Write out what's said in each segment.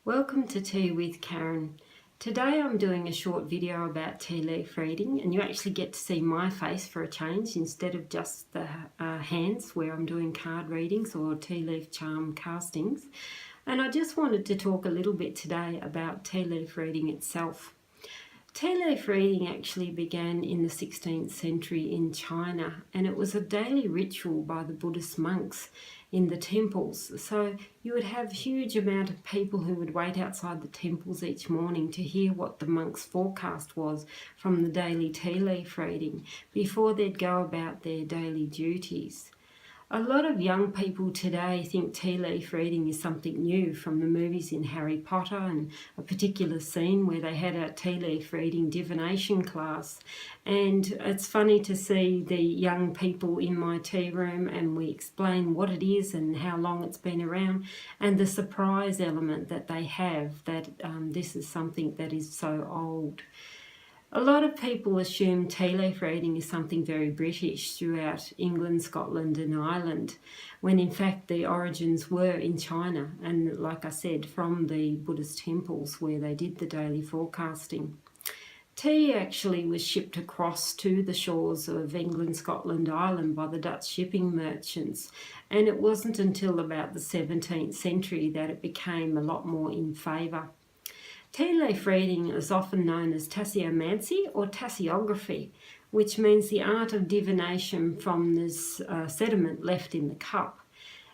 Welcome to Tea with Karin. Today I'm doing a short video about tea leaf reading, and you actually get to see my face for a change instead of just the hands where I'm doing card readings or tea leaf charm castings. And I just wanted to talk a little bit today about tea leaf reading itself. Tea leaf reading actually began in the 16th century in China, and it was a daily ritual by the Buddhist monks in the temples. So you would have a huge amount of people who would wait outside the temples each morning to hear what the monks' forecast was from the daily tea leaf reading before they'd go about their daily duties. A lot of young people today think tea leaf reading is something new from the movies in Harry Potter and a particular scene where they had a tea leaf reading divination class. And it's funny to see the young people in my tea room and we explain what it is and how long it's been around and the surprise element that they have that this is something that is so old. A lot of people assume tea leaf reading is something very British throughout England, Scotland and Ireland, when in fact the origins were in China and, like I said, from the Buddhist temples where they did the daily forecasting. Tea actually was shipped across to the shores of England, Scotland, Ireland by the Dutch shipping merchants, and it wasn't until about the 17th century that it became a lot more in favour. Tea leaf reading is often known as tasseomancy or tasseography, which means the art of divination from this sediment left in the cup.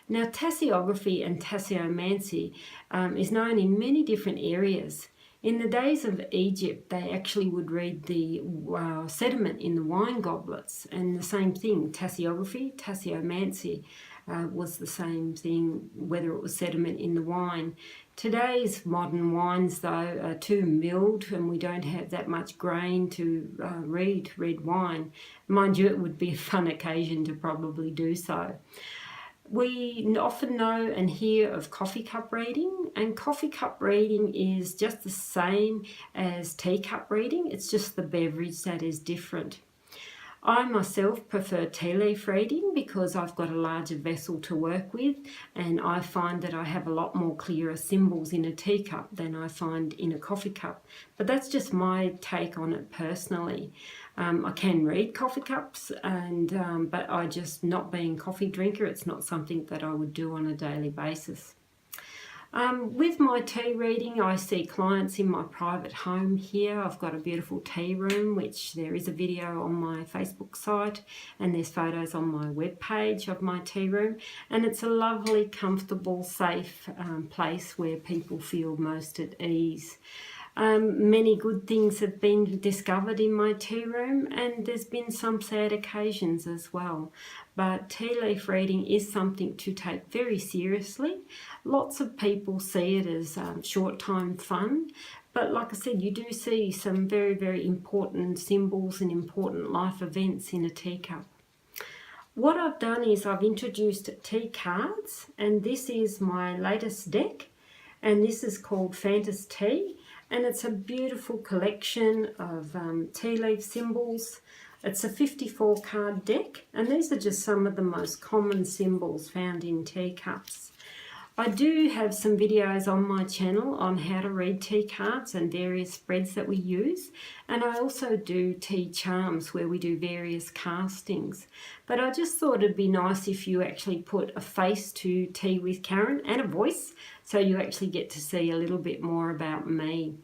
Now, tasseography and tasseomancy is known in many different areas. In the days of Egypt, they actually would read the sediment in the wine goblets, and the same thing, tasseography, tasseomancy was the same thing, whether it was sediment in the wine. Today's modern wines, though, are too milled and we don't have that much grain to read red wine. Mind you, it would be a fun occasion to probably do so. We often know and hear of coffee cup reading, and coffee cup reading is just the same as teacup reading. It's just the beverage that is different. I myself prefer tea leaf reading because I've got a larger vessel to work with, and I find that I have a lot more clearer symbols in a teacup than I find in a coffee cup. But that's just my take on it personally. I can read coffee cups, but I just, not being a coffee drinker, it's not something that I would do on a daily basis. With my tea reading, I see clients in my private home here. I've got a beautiful tea room, which there is a video on my Facebook site, and there's photos on my webpage of my tea room. And it's a lovely, comfortable, safe place where people feel most at ease. Many good things have been discovered in my tea room, and there's been some sad occasions as well. But tea leaf reading is something to take very seriously. Lots of people see it as short-time fun, but like I said, you do see some very, very important symbols and important life events in a teacup. What I've done is I've introduced tea cards, and this is my latest deck, and this is called Fantas Tea. And it's a beautiful collection of tea leaf symbols. It's a 54 card deck, and these are just some of the most common symbols found in teacups. I do have some videos on my channel on how to read tea cards and various spreads that we use, and I also do tea charms where we do various castings. But I just thought it'd be nice if you actually put a face to Tea with Karin and a voice, so you actually get to see a little bit more about me.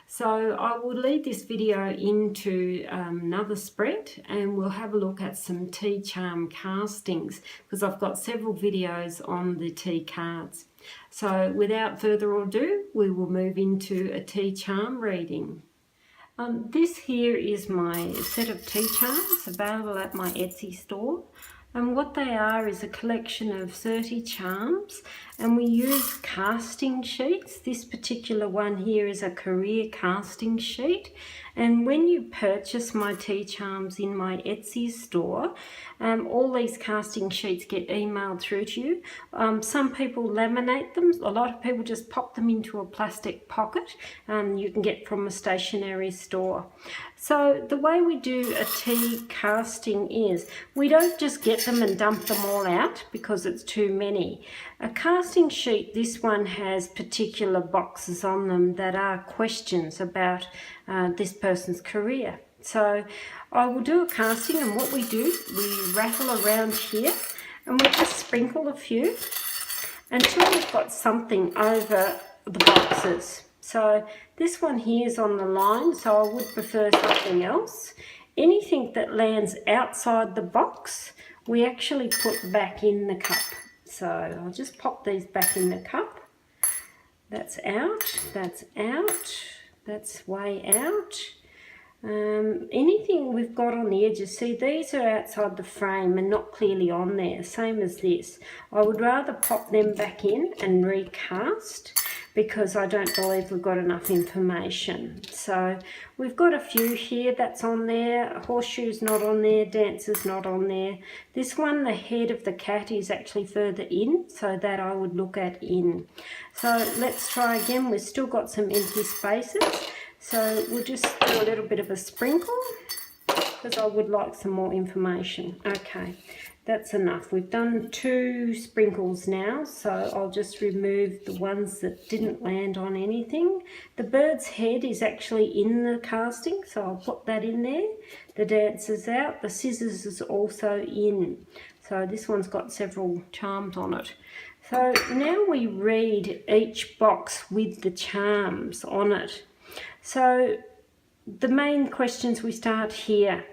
So I will lead this video into another spread, and we'll have a look at some tea charm castings because I've got several videos on the tea cards. So without further ado, we will move into a tea charm reading. This here is my set of tea charms available at my Etsy store. And what they are is a collection of 30 charms, and we use casting sheets. This particular one here is a career casting sheet, and when you purchase my tea charms in my Etsy store, all these casting sheets get emailed through to you. Some people laminate them. A lot of people just pop them into a plastic pocket you can get from a stationery store. So the way we do a tea casting is we don't just get them and dump them all out because it's too many. A casting sheet, this one has particular boxes on them that are questions about this person's career. So I will do a casting, and what we do, we rattle around here and we just sprinkle a few until we've got something over the boxes. So this one here is on the line, so I would prefer something else. Anything that lands outside the box, we actually put back in the cup. So I'll just pop these back in the cup. That's out, that's out, that's way out. Anything we've got on the edges, see these are outside the frame and not clearly on there, same as this. I would rather pop them back in and recast because I don't believe we've got enough information. So we've got a few here that's on there, horseshoe's not on there, dancer's not on there. This one, the head of the cat is actually further in, so that I would look at in. So let's try again, we've still got some empty spaces. So we'll just do a little bit of a sprinkle because I would like some more information. Okay, that's enough. We've done 2 sprinkles now, so I'll just remove the ones that didn't land on anything. The bird's head is actually in the casting, so I'll put that in there. The dancer's out. The scissors is also in. So this one's got several charms on it. So now we read each box with the charms on it. So the main questions, we start here.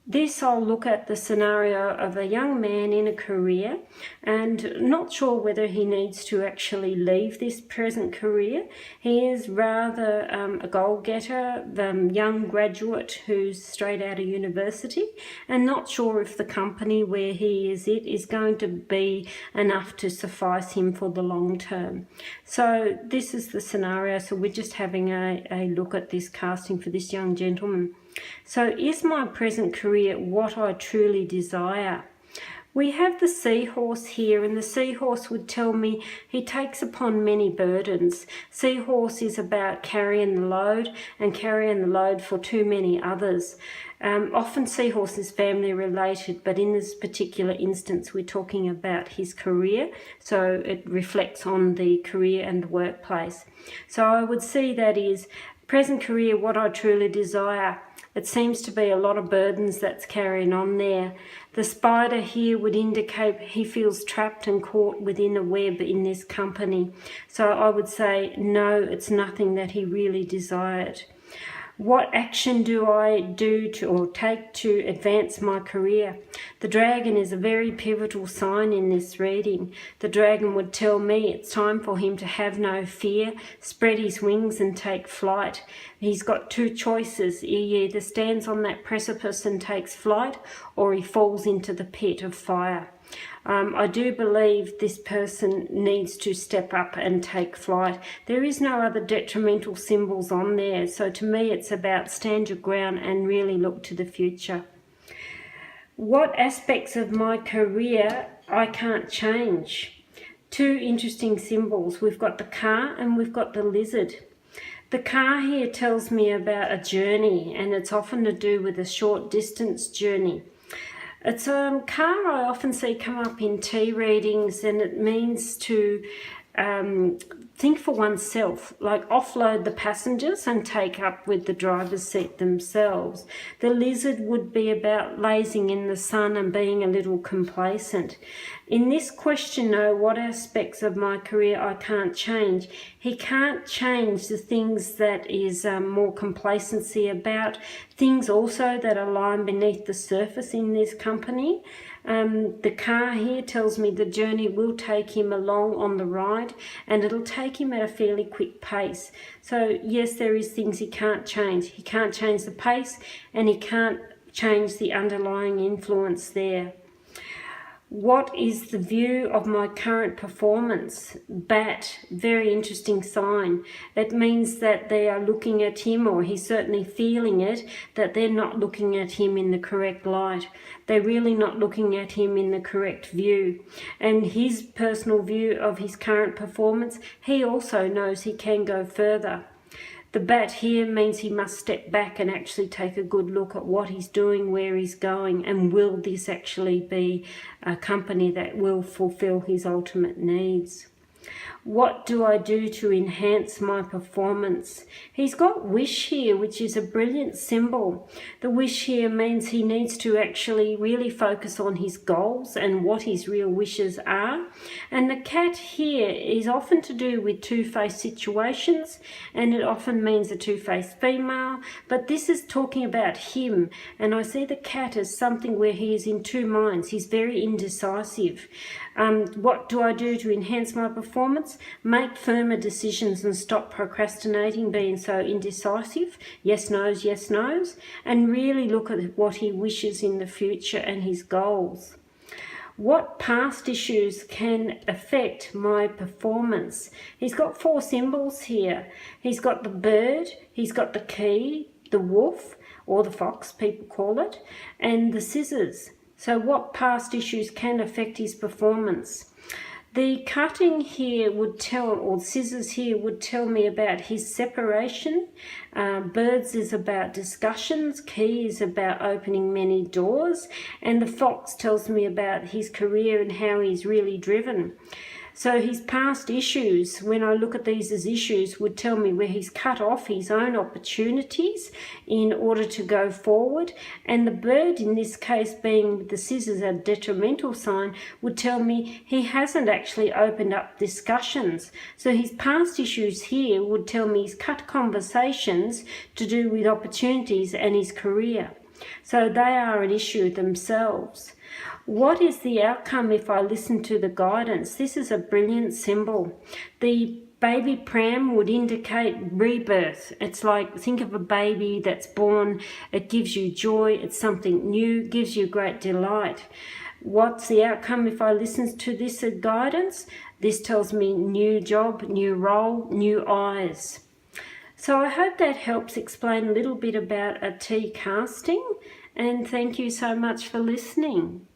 This, I'll look at the scenario of a young man in a career and not sure whether he needs to actually leave this present career. He is rather a goal-getter, young graduate who's straight out of university, and not sure if the company where he is is going to be enough to suffice him for the long term. So this is the scenario. So we're just having a look at this casting for this young gentleman. So is my present career what I truly desire? We have the seahorse here, and the seahorse would tell me he takes upon many burdens. Seahorse is about carrying the load and carrying the load for too many others. Often seahorse is family related, but in this particular instance we're talking about his career, so it reflects on the career and the workplace. So I would see that is present career, what I truly desire. It seems to be a lot of burdens that's carrying on there. The spider here would indicate he feels trapped and caught within a web in this company. So I would say, no, it's nothing that he really desired. What action do I do or take to advance my career? The dragon is a very pivotal sign in this reading. The dragon would tell me it's time for him to have no fear, spread his wings and take flight. He's got 2 choices. He either stands on that precipice and takes flight, or he falls into the pit of fire. I do believe this person needs to step up and take flight. There is no other detrimental symbols on there. So to me, it's about stand your ground and really look to the future. What aspects of my career I can't change? 2 interesting symbols. We've got the car and we've got the lizard. The car here tells me about a journey, and it's often to do with a short distance journey. It's a car I often see come up in tea readings, and it means to think for oneself, like offload the passengers and take up with the driver's seat themselves. The lizard would be about lazing in the sun and being a little complacent. In this question, though, what aspects of my career I can't change? He can't change the things that is more complacency about, things also that are lying beneath the surface in this company. The car here tells me the journey will take him along on the ride, and it'll take him at a fairly quick pace. So yes, there is things he can't change. He can't change the pace, and he can't change the underlying influence there. What is the view of my current performance? Bat, very interesting sign. It means that they are looking at him, or he's certainly feeling it, that they're not looking at him in the correct light. They're really not looking at him in the correct view. And his personal view of his current performance, he also knows he can go further. The bat here means he must step back and actually take a good look at what he's doing, where he's going, and will this actually be a company that will fulfill his ultimate needs. What do I do to enhance my performance? He's got wish here, which is a brilliant symbol. The wish here means he needs to actually really focus on his goals and what his real wishes are. And the cat here is often to do with two-faced situations, and it often means a two-faced female, but this is talking about him. And I see the cat as something where he is in two minds. He's very indecisive. What do I do to enhance my performance? Make firmer decisions and stop procrastinating, being so indecisive. Yes, no's, and really look at what he wishes in the future and his goals. What past issues can affect my performance? He's got 4 symbols here. He's got the bird, he's got the key, the wolf, or the fox, people call it, and the scissors. So what past issues can affect his performance? The cutting here would tell, or scissors here would tell me about his separation. Birds is about discussions. Key is about opening many doors. And the fox tells me about his career and how he's really driven. So his past issues, when I look at these as issues, would tell me where he's cut off his own opportunities in order to go forward. And the bird, in this case being the scissors, a detrimental sign, would tell me he hasn't actually opened up discussions. So his past issues here would tell me he's cut conversations to do with opportunities and his career. So they are an issue themselves. What is the outcome if I listen to the guidance? This is a brilliant symbol. The baby pram would indicate rebirth. It's like, think of a baby that's born. It gives you joy. It's something new, gives you great delight. What's the outcome if I listen to this guidance? This tells me new job, new role, new eyes. So I hope that helps explain a little bit about a tea casting, and thank you so much for listening.